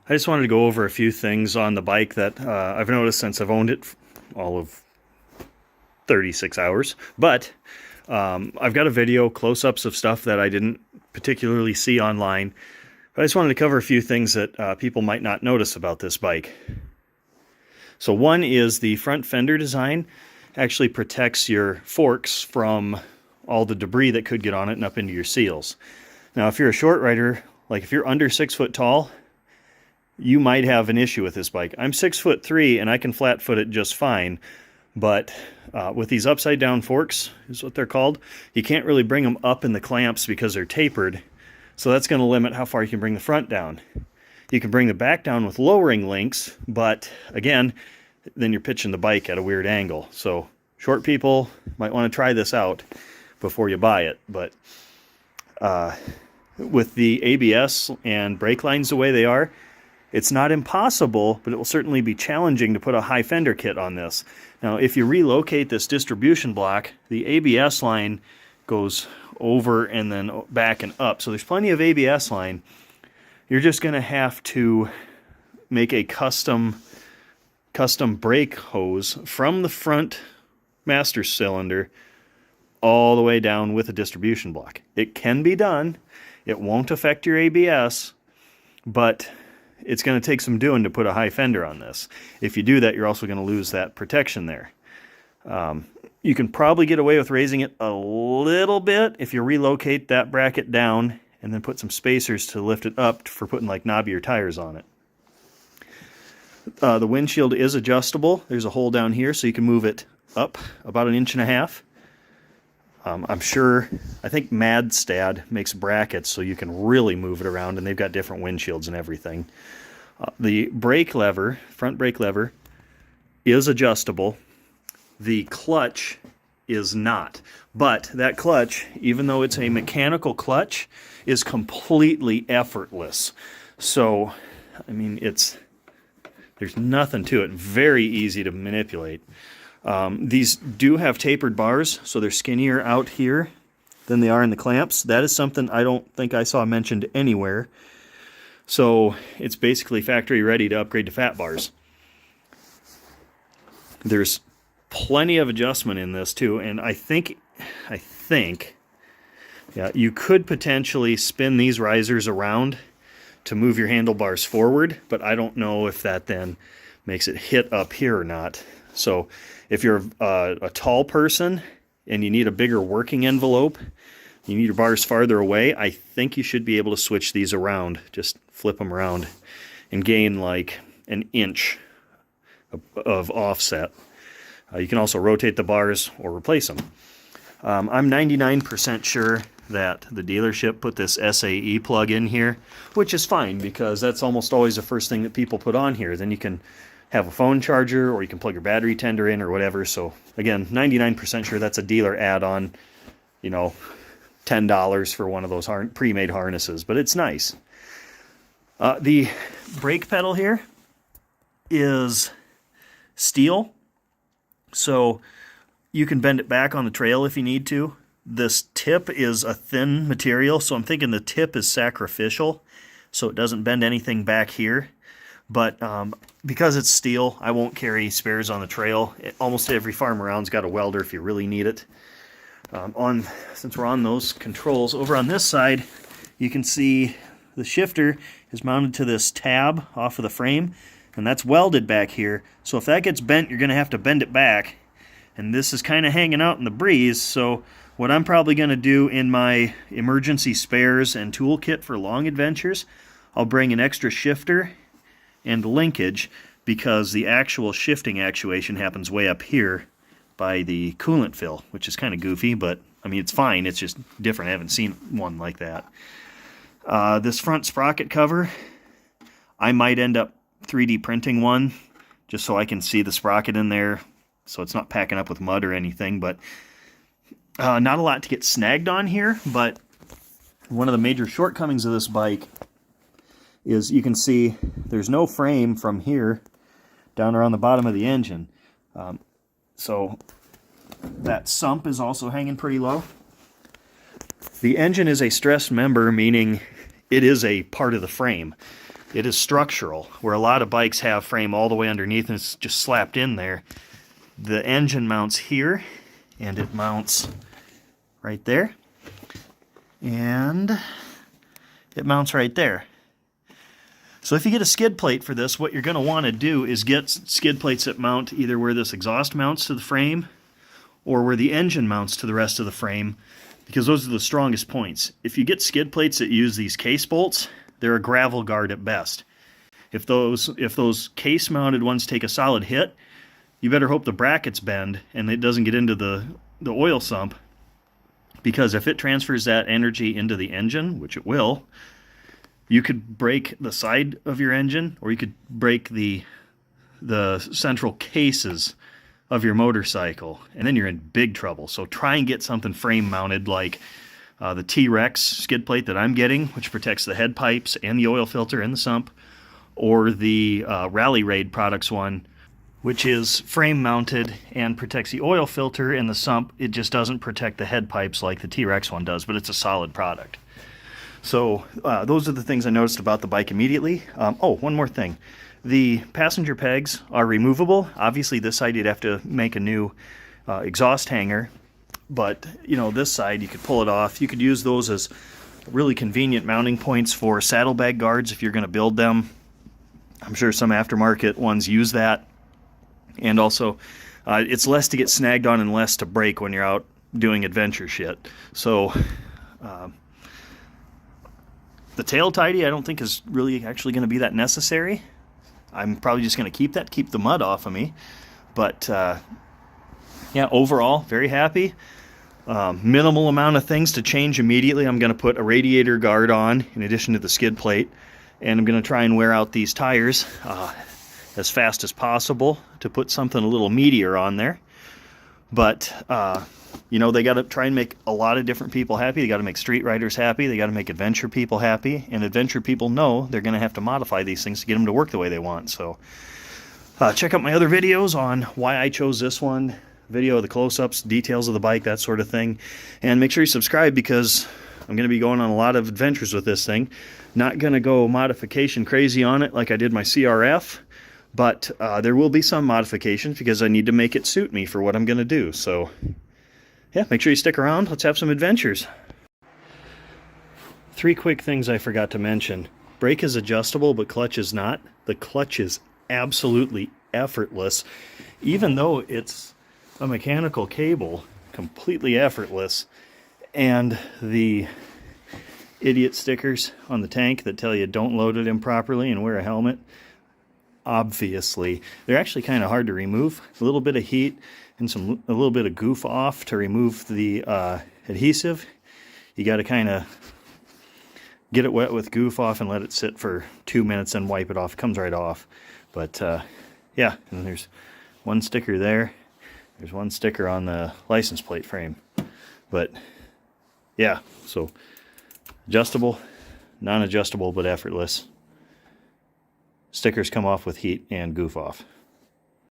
I just wanted to go over a few things on the bike that I've noticed since I've owned it all of 36 hours. But I've got a video, close-ups of stuff that I didn't particularly see online. But I just wanted to cover a few things that people might not notice about this bike. So one is the front fender design actually protects your forks from all the debris that could get on it and up into your seals. Now, if you're a short rider, like if you're under 6 foot tall, you might have an issue with this bike. I'm 6'3" and I can flat foot it just fine, but with these upside down forks, is what they're called, you can't really bring them up in the clamps because they're tapered, so that's going to limit how far you can bring the front down. You can bring the back down with lowering links, but again, then you're pitching the bike at a weird angle. So short people might want to try this out before you buy it, but with the ABS and brake lines the way they are, it's not impossible, but it will certainly be challenging to put a high fender kit on this. Now, if you relocate this distribution block, the ABS line goes over and then back and up. So there's plenty of ABS line. You're just going to have to make a custom brake hose from the front master cylinder all the way down with a distribution block. It can be done. It won't affect your ABS, but it's going to take some doing to put a high fender on this. If you do that, you're also going to lose that protection there. You can probably get away with raising it a little bit if you relocate that bracket down and then put some spacers to lift it up for putting like knobbier tires on it. The windshield is adjustable. There's a hole down here so you can move it up about 1.5 inches. I think Madstad makes brackets so you can really move it around, and they've got different windshields and everything. The brake lever, front brake lever, is adjustable. The clutch is not. But that clutch, even though it's a mechanical clutch, is completely effortless. So, I mean, there's nothing to it. Very easy to manipulate. These do have tapered bars, so they're skinnier out here than they are in the clamps. That is something I don't think I saw mentioned anywhere. So it's basically factory ready to upgrade to fat bars. There's plenty of adjustment in this too, and I think, yeah, you could potentially spin these risers around to move your handlebars forward, but I don't know if that then makes it hit up here or not. So if you're a tall person and you need a bigger working envelope, you need your bars farther away, I think you should be able to switch these around. Just flip them around and gain like 1 inch of offset. You can also rotate the bars or replace them. I'm 99% sure that the dealership put this SAE plug in here, which is fine because that's almost always the first thing that people put on here. Then you can have a phone charger, or you can plug your battery tender in or whatever. So again, 99% sure that's a dealer add-on, you know, $10 for one of those pre-made harnesses, but it's nice. The brake pedal here is steel, so you can bend it back on the trail if you need to. This tip is a thin material, so I'm thinking the tip is sacrificial, so it doesn't bend anything back here. But because it's steel, I won't carry spares on the trail. Almost every farm around's got a welder if you really need it. Since we're on those controls, over on this side, you can see the shifter is mounted to this tab off of the frame, and that's welded back here. So if that gets bent, you're going to have to bend it back. And this is kind of hanging out in the breeze, so what I'm probably going to do in my emergency spares and toolkit for long adventures, I'll bring an extra shifter and linkage, because the actual shifting actuation happens way up here by the coolant fill, which is kind of goofy, but I mean, it's fine. It's just different. I haven't seen one like that. This front sprocket cover, I might end up 3D printing one just so I can see the sprocket in there, so it's not packing up with mud or anything. But not a lot to get snagged on here, but one of the major shortcomings of this bike is you can see there's no frame from here down around the bottom of the engine. So that sump is also hanging pretty low. The engine is a stressed member, meaning it is a part of the frame. It is structural, where a lot of bikes have frame all the way underneath and it's just slapped in there. The engine mounts here, and it mounts right there, and it mounts right there. So if you get a skid plate for this, what you're going to want to do is get skid plates that mount either where this exhaust mounts to the frame or where the engine mounts to the rest of the frame, because those are the strongest points. If you get skid plates that use these case bolts, they're a gravel guard at best. If those case mounted ones take a solid hit, you better hope the brackets bend and it doesn't get into the oil sump, because if it transfers that energy into the engine, which it will, you could break the side of your engine, or you could break the central cases of your motorcycle, and then you're in big trouble. So try and get something frame mounted like the T-Rex skid plate that I'm getting, which protects the head pipes and the oil filter and the sump, or the Rally Raid Products one, which is frame mounted and protects the oil filter and the sump. It just doesn't protect the head pipes like the T-Rex one does, but it's a solid product. So those are the things I noticed about the bike immediately. Oh, one more thing. The passenger pegs are removable. Obviously this side you'd have to make a new exhaust hanger, but you know, this side you could pull it off. You could use those as really convenient mounting points for saddlebag guards if you're going to build them. I'm sure some aftermarket ones use that. And also, it's less to get snagged on and less to break when you're out doing adventure shit. So, the tail tidy I don't think is really actually going to be that necessary. I'm probably just going to keep the mud off of me. But, yeah, overall, very happy. Minimal amount of things to change immediately. I'm going to put a radiator guard on in addition to the skid plate. And I'm going to try and wear out these tires as fast as possible to put something a little meatier on there. But, you know, they got to try and make a lot of different people happy. They got to make street riders happy. They got to make adventure people happy. And adventure people know they're going to have to modify these things to get them to work the way they want. So check out my other videos on why I chose this one, video of the close-ups, details of the bike, that sort of thing. And make sure you subscribe, because I'm going to be going on a lot of adventures with this thing. Not going to go modification crazy on it like I did my CRF, but there will be some modifications because I need to make it suit me for what I'm going to do. So, yeah, make sure you stick around. Let's have some adventures. 3 quick things I forgot to mention. Brake is adjustable, but clutch is not. The clutch is absolutely effortless. Even though it's a mechanical cable, completely effortless. And the idiot stickers on the tank that tell you don't load it improperly and wear a helmet, obviously they're actually kind of hard to remove. A little bit of heat and a little bit of goof off to remove the adhesive. You got to kind of get it wet with goof off and let it sit for 2 minutes and wipe it off. It comes right off. But yeah, and there's one sticker there. There's one sticker on the license plate frame. But yeah, so adjustable, non-adjustable, but effortless. Stickers come off with heat and goof off.